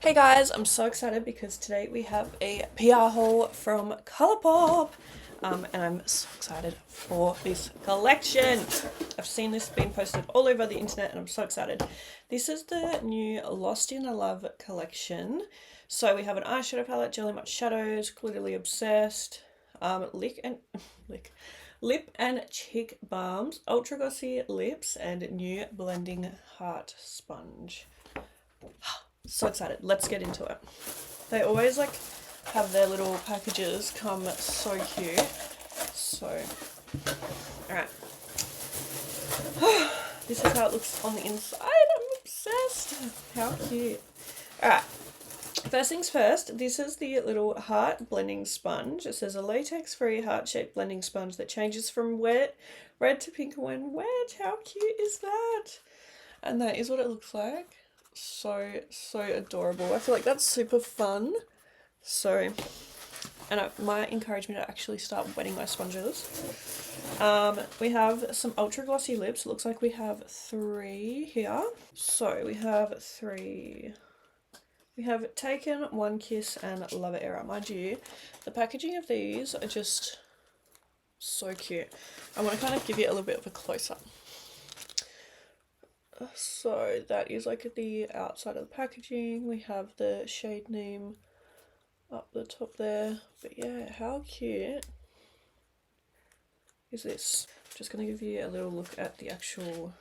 Hey guys, I'm so excited because today we have a PR haul from Colourpop. And I'm so excited for this collection. I've seen this being posted all over the internet and I'm so excited. This is the new Lost in Love collection. So we have an eyeshadow palette, Jelly Much Shadows, Glitterly Obsessed, lip and cheek balms, ultra glossy lips, and new blending heart sponge. So excited. Let's get into it. They always have their little packages come so cute. So, alright. This is how it looks on the inside. I'm obsessed. How cute. Alright. First things first, this is the little heart blending sponge. It says a latex-free heart-shaped blending sponge that changes from red to pink when wet. How cute is that? And that is what it looks like. So adorable. I feel like that's super fun. So, and it might encourage me to actually start wetting my sponges. We have some ultra glossy lips. It looks like we have 3 here. So we have 3. We have Taken, One Kiss, and Love It Era. Mind you, the packaging of these are just so cute. I want to kind of give you a little bit of a close-up. So that is the outside of the packaging. We have the shade name up the top there. But yeah, how cute is this? I'm just going to give you a little look at the actual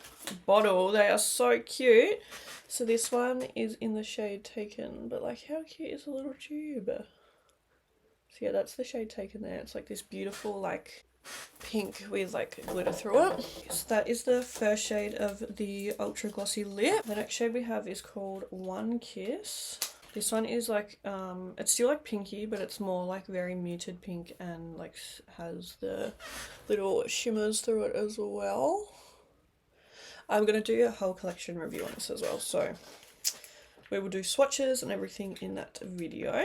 bottle. They are so cute. So this one is in the shade Taken, but how cute is the little tube? So yeah, that's the shade Taken there. It's this beautiful pink with glitter through it. So that is the first shade of the ultra glossy lip. The next shade we have is called One Kiss. This one is it's still pinky, but it's more very muted pink and has the little shimmers through it as well. I'm gonna do a whole collection review on this as well, so we will do swatches and everything in that video.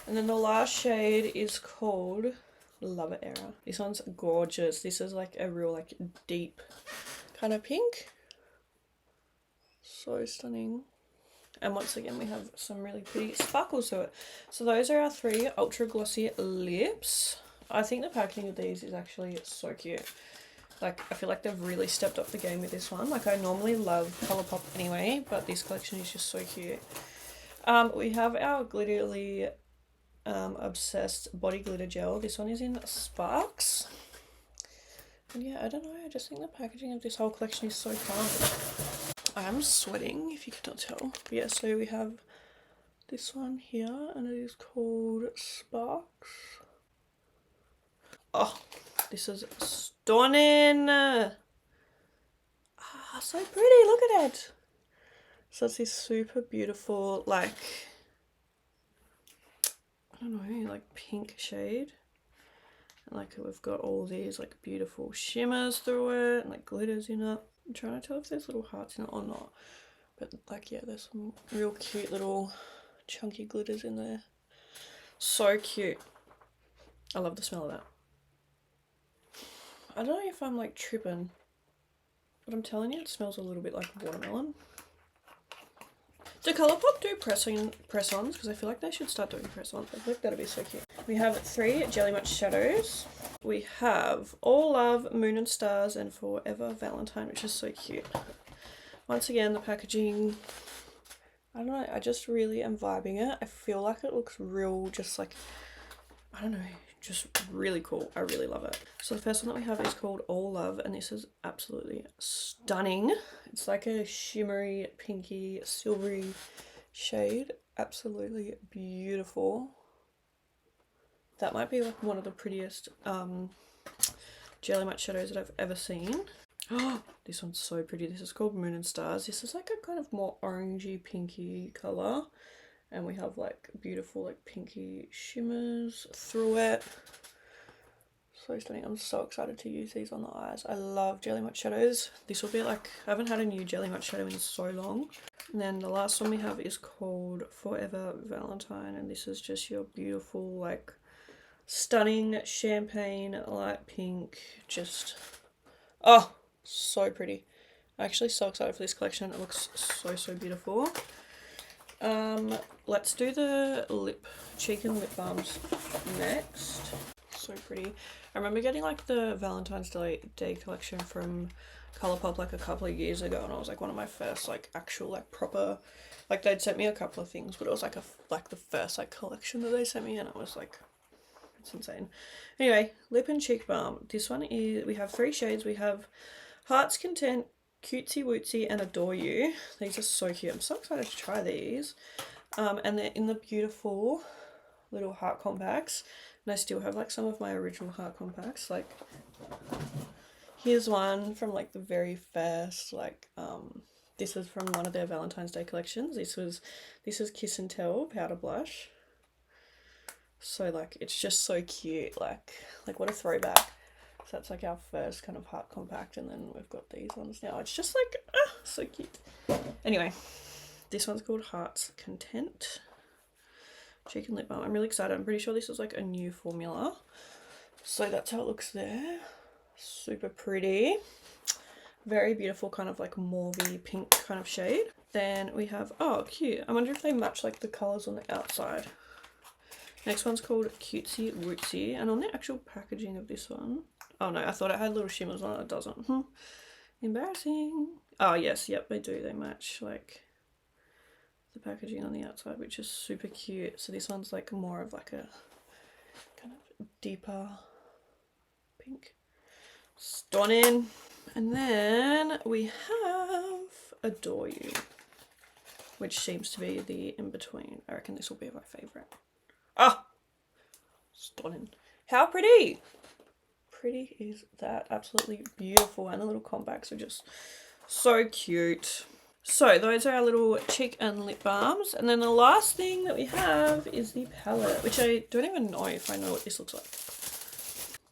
And then the last shade is called Love It Era. This one's gorgeous. This is a real deep kind of pink. So stunning. And once again we have some really pretty sparkles to it. So those are our 3 ultra glossy lips. I think the packaging of these is actually so cute. I feel like they've really stepped up the game with this one. I normally love Colourpop anyway, but this collection is just so cute. We have our Glitterly Obsessed Body Glitter Gel. This one is in Sparks. And yeah, I don't know, I just think the packaging of this whole collection is so fun. I'm sweating, if you cannot tell. But yeah, so we have this one here, and it is called Sparks. Oh, this is stunning. So pretty, look at it. So it's this super beautiful, I don't know, pink shade. And we've got all these beautiful shimmers through it and glitters in it. I'm trying to tell if there's little hearts in it or not. But yeah, there's some real cute little chunky glitters in there. So cute. I love the smell of that. I don't know if I'm tripping, but I'm telling you it smells a little bit like watermelon. Do Colourpop do press-ons? Because I feel like they should start doing press-ons. I feel like that'd be so cute. We have 3 Jelly Much Shadows. We have All Love, Moon and Stars, and Forever Valentine, which is so cute. Once again, the packaging, I don't know, I just really am vibing it. I feel like it looks real, just I don't know, just really cool. I really love it. So the first one that we have is called All Love, and this is absolutely stunning. It's a shimmery, pinky, silvery shade. Absolutely beautiful. That might be one of the prettiest Jelly Matte shadows that I've ever seen. Oh, this one's so pretty. This is called Moon and Stars. This is a kind of more orangey, pinky colour. And we have beautiful pinky shimmers through it. So stunning. I'm so excited to use these on the eyes. I love Jelly Matte shadows. This will be I haven't had a new Jelly Matte shadow in so long. And then the last one we have is called Forever Valentine. And this is just your beautiful stunning champagne light pink. Just, oh, so pretty. I'm actually so excited for this collection. It looks so beautiful. let's do the cheek and lip balms next. So pretty. I remember getting like the Valentine's Day collection from Colourpop like a couple of years ago, and it was like one of my first like actual like proper, like they'd sent me a couple of things, but it was like the first like collection that they sent me, and it was like, it's insane. Anyway, lip and cheek balm. This one is, we have 3 shades. We have Heart's Content, Cutesy Wootsy, and Adore You. These are so cute. I'm so excited to try these. And they're in the beautiful little heart compacts. And I still have like some of my original heart compacts. Like, here's one from like the very first, like, this is from one of their Valentine's Day collections. This is Kiss and Tell powder blush. So like, it's just so cute. Like what a throwback. So that's like our first kind of heart compact, and then we've got these ones now. It's just like, so cute. Anyway, this one's called Heart's Content cheek and lip balm. I'm really excited. I'm pretty sure this is like a new formula. So that's how it looks there. Super pretty. Very beautiful, kind of like mauvey pink kind of shade. Then we have, oh cute, I wonder if they match like the colours on the outside. Next one's called Cutesy Wootsy, and on the actual packaging of this one, oh no, I thought it had little shimmers on it. It doesn't. Embarrassing. Oh yes, yep, they do. They match like the packaging on the outside, which is super cute. So this one's like more of like a kind of deeper pink. Stunning. And then we have Adore You, which seems to be the in-between. I reckon this will be my favourite. Ah! Stunning. How pretty! Pretty is that. Absolutely beautiful. And the little compacts are just so cute. So those are our little cheek and lip balms. And then the last thing that we have is the palette, which I don't even know if I know what this looks like.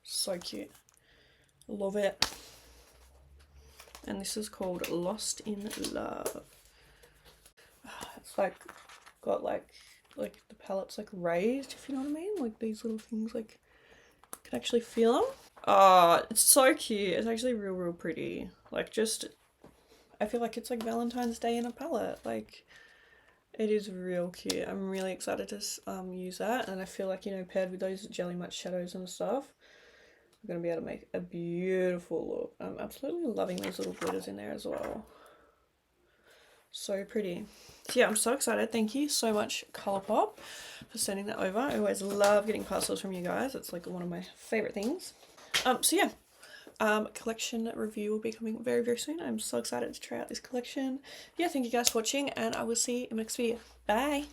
So cute. Love it. And this is called Lost in Love. It's like got like the palette's like raised, if you know what I mean. Like these little things, like you can actually feel them. Oh, it's so cute. It's actually real pretty. Like, just, I feel like it's like Valentine's Day in a palette. Like, it is real cute. I'm really excited to use that, and I feel like, you know, paired with those Jelly Matte shadows and stuff, we're going to be able to make a beautiful look. I'm absolutely loving these little glitters in there as well. So pretty. So yeah, I'm so excited. Thank you so much, Colourpop, for sending that over. I always love getting parcels from you guys. It's like one of my favorite things. So yeah, collection review will be coming very soon. I'm so excited to try out this collection. Yeah, thank you guys for watching, and I will see you in the next video. Bye.